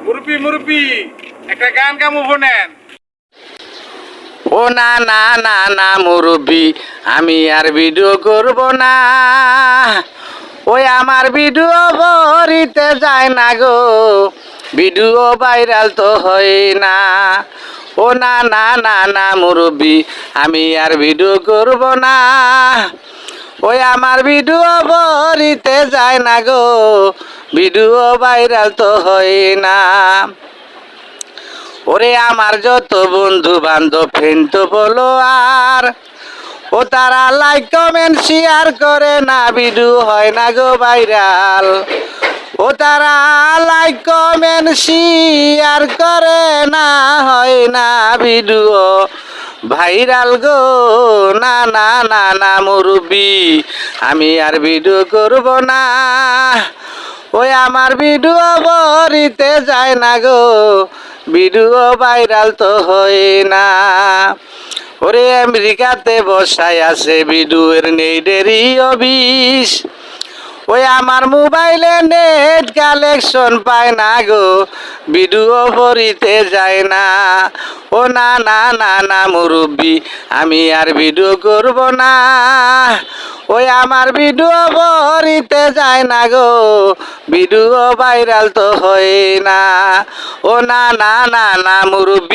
মুরব্বি মুরব্বি একটা গান গামো শোনেন। ও না না না না মুরব্বি, আমি আর ভিডিও করব না। ওই আমার ভিডিও ভরিতে যায় না গো, ভিডিও ভাইরাল তো হয় না। ও না না না না মুরব্বি, আমি আর ভিডিও করব না। ওই আমার ভিডিও ভরিতে যায় না গো, ভিডিও ভাইরাল তো হয় না। ওরে আমার যত বন্ধু বান্ধব ফ্রেন্ড তো বলো আর, ও তারা লাইক কমেন্ট শেয়ার করে না, ভিডিও হয় না গো ভাইরাল। ও তারা লাইক কমেন্ট শেয়ার করে না, হয় না ভিডিও ভাইরাল গো। না না না না মুরব্বি, আমি আর ভিডিও করব না। ওই আমার ভিডিও ভরিতে যায় না গো, ভিডিও ভাইরাল তো হয় না। ওরে আমেরিকাতে বসায় আছে, ভিডিওর নেই দেরি অফিস। ওই আমার মোবাইলে নেট কালেকশন পায় না গো, ভিডিও ভরিতে যায় না। ও না না না না মুরব্বি, আমি আর ভিডিও করব না। ওই আমার ভিডিও ভরিতে যায় না গো, ভিডিও ভাইরাল তো হয় না। ও না না না না মুরব্বি।